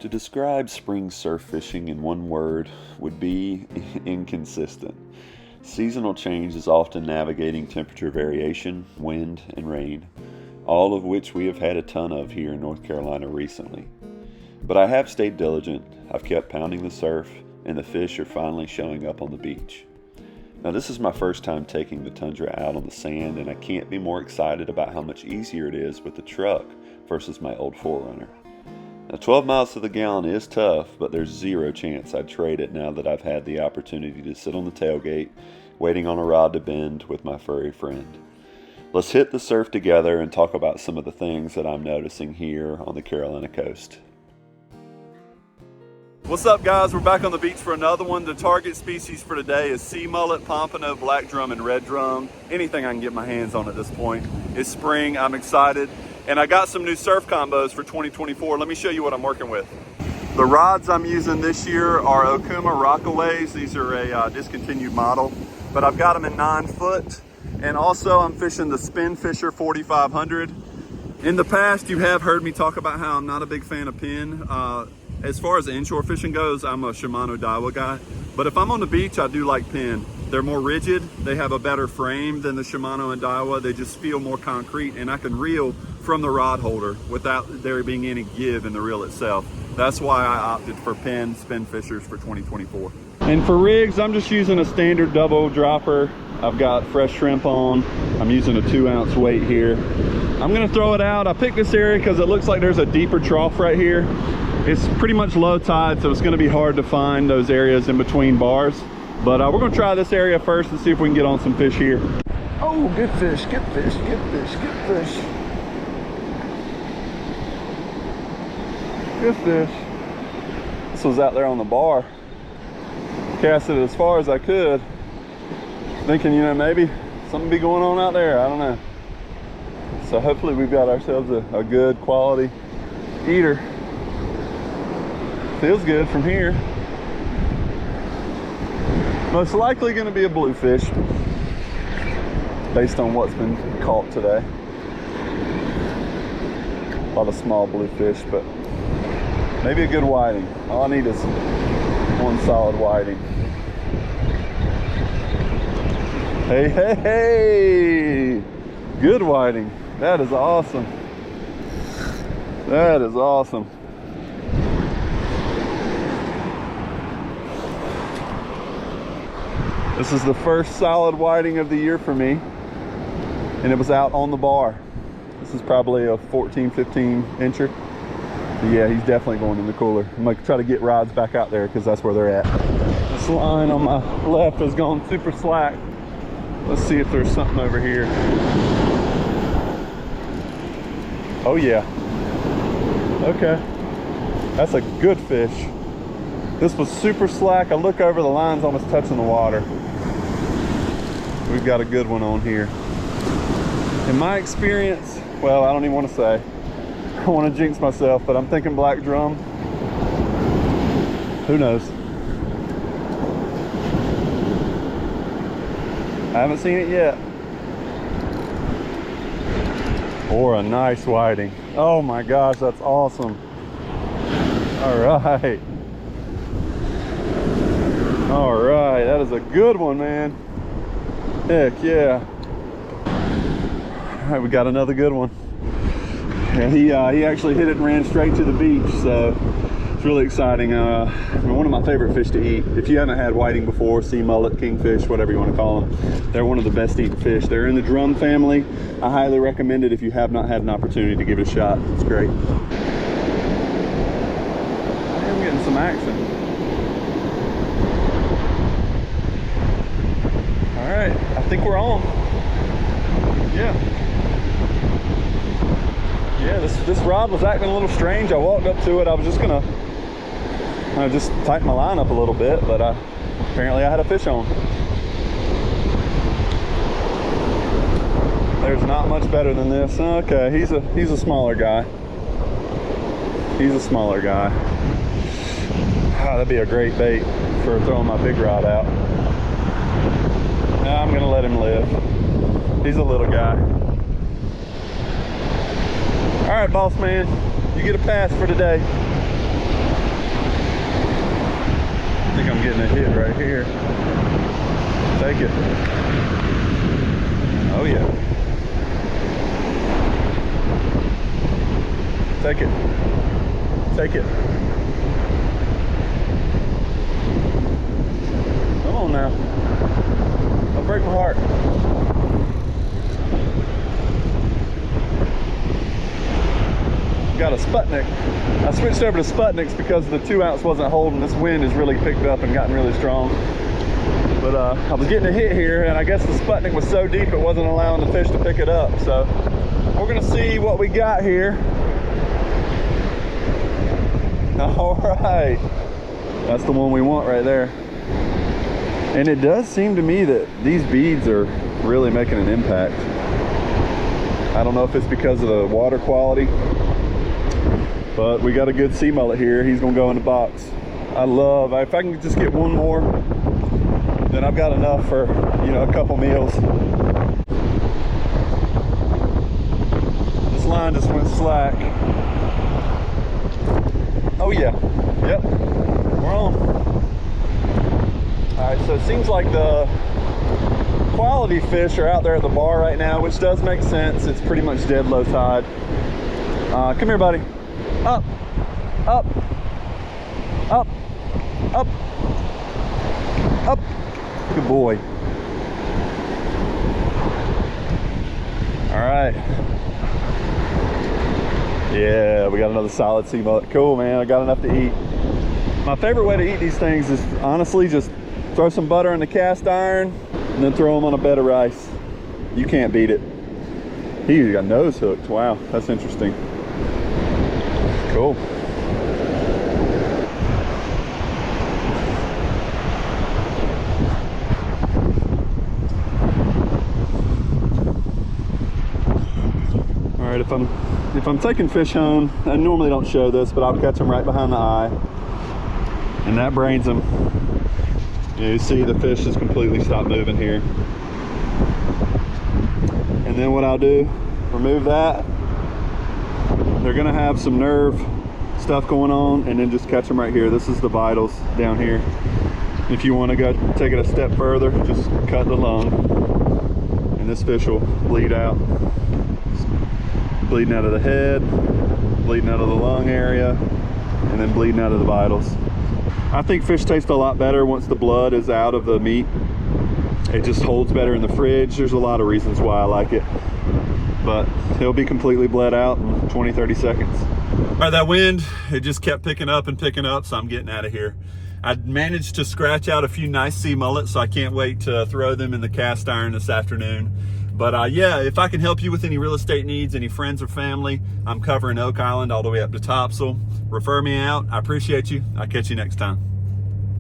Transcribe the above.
To describe spring surf fishing in one word would be inconsistent. Seasonal change is often navigating temperature variation, wind, and rain, all of which we have had a ton of here in North Carolina recently. But I have stayed diligent, I've kept pounding the surf, and the fish are finally showing up on the beach. Now this is my first time taking the Tundra out on the sand, and I can't be more excited about how much easier it is with the truck versus my old 4Runner. Now 12 miles to the gallon is tough, but there's zero chance I'd trade it now that I've had the opportunity to sit on the tailgate, waiting on a rod to bend with my furry friend. Let's hit the surf together and talk about some of the things that I'm noticing here on the Carolina coast. What's up, guys? We're back on the beach for another one. The target species for today is sea mullet, pompano, black drum, and red drum. Anything I can get my hands on at this point. It's spring, I'm excited. And I got some new surf combos for 2024. Let me show you what I'm working with. The rods I'm using this year are Okuma Rockaways. These are a discontinued model, but I've got them in 9 foot. And also I'm fishing the Spin Fisher 4500. In the past, you have heard me talk about how I'm not a big fan of pin. As far as inshore fishing goes, I'm a Shimano Daiwa guy. But if I'm on the beach, I do like pin. They're more rigid, they have a better frame than the Shimano and Daiwa. They just feel more concrete, and I can reel from the rod holder without there being any give in the reel itself. That's why I opted for pin Spin Fishers for 2024. And for rigs, I'm just using a standard double dropper. I've got fresh shrimp on. I'm using a 2-ounce weight here. I'm gonna throw it out. I picked this area because it looks like there's a deeper trough right here. It's pretty much low tide, so it's gonna be hard to find those areas in between bars. But we're gonna try this area first and see if we can get on some fish here. Oh, good fish, good fish, good fish, good fish. Good fish. This was out there on the bar. Cast it as far as I could. Thinking, you know, maybe something be going on out there, I don't know. So hopefully we've got ourselves a good quality eater. Feels good from here. Most likely going to be a bluefish based on what's been caught today. A lot of small bluefish, but maybe a good whiting. All I need is one solid whiting. Hey, hey, hey! Good whiting. That is awesome. That is awesome. This is the first solid whiting of the year for me, and it was out on the bar. This is probably a 14, 15 incher. But yeah, he's definitely going in the cooler. I'm gonna try to get rods back out there because that's where they're at. This line on my left has gone super slack. Let's see if there's something over here. Oh yeah. Okay. That's a good fish. This was super slack. I look over, the line's almost touching the water. We've got a good one on here. In my experience, well, I don't even want to say. I don't want to jinx myself, but I'm thinking black drum. Who knows? I haven't seen it yet. Or a nice whiting. Oh my gosh, that's awesome. All right. All right, that is a good one, man. Heck yeah. All right, we got another good one. And he actually hit it and ran straight to the beach, so it's really exciting. One of my favorite fish to eat. If you haven't had whiting before, sea mullet, kingfish, whatever you want to call them, they're one of the best eaten fish. They're in the drum family. I highly recommend it if you have not had an opportunity to give it a shot. It's great. I am getting some action. All right, I think we're on. Yeah. Yeah, this rod was acting a little strange. I walked up to it. I was just gonna just tighten my line up a little bit, but apparently I had a fish on. There's not much better than this. Okay, he's a smaller guy. He's a smaller guy. That'd be a great bait for throwing my big rod out. No, I'm gonna let him live. He's a little guy. All right, boss man, you get a pass for today. think I'm getting a hit right here. Take it. Oh yeah. Take it. Take it. Come on now. Don't break my heart. Got a Sputnik. I switched over to Sputniks because the 2-ounce wasn't holding. This wind has really picked up and gotten really strong. But I was getting a hit here, and I guess the Sputnik was so deep it wasn't allowing the fish to pick it up. So we're gonna see what we got here. All right, that's the one we want right there. And it does seem to me that these beads are really making an impact. I don't know if it's because of the water quality, but we got a good sea mullet here. He's gonna go in the box. If I can just get one more, then I've got enough for, you know, a couple meals. This line just went slack. Oh yeah, yep, we're on. All right, so it seems like the quality fish are out there at the bar right now, which does make sense. It's pretty much dead low tide. Come here, buddy. Up, up, up, up, up. Good boy. All right. Yeah, we got another solid sea mullet. Cool, man. I got enough to eat. My favorite way to eat these things is honestly just throw some butter in the cast iron and then throw them on a bed of rice. You can't beat it. He got nose hooked. Wow, that's interesting. Cool. All right, if I'm taking fish home, I normally don't show this, but I'll catch them right behind the eye, and that brains them. You see the fish has completely stopped moving here. And then what I'll do, remove that. They're gonna have some nerve stuff going on, and then just catch them right here. This is the vitals down here. If you want to go take it a step further, just cut the lung, and this fish will bleed out. Bleeding out of the head, bleeding out of the lung area, and then bleeding out of the vitals. I think fish taste a lot better once the blood is out of the meat. It just holds better in the fridge. There's a lot of reasons why I like it, but he'll be completely bled out in 20-30 seconds. All right, that wind, it just kept picking up, so I'm getting out of here. I managed to scratch out a few nice sea mullets, so I can't wait to throw them in the cast iron this afternoon. But yeah, if I can help you with any real estate needs, any friends or family, I'm covering Oak Island all the way up to Topsail. Refer me out. I appreciate you. I'll catch you next time.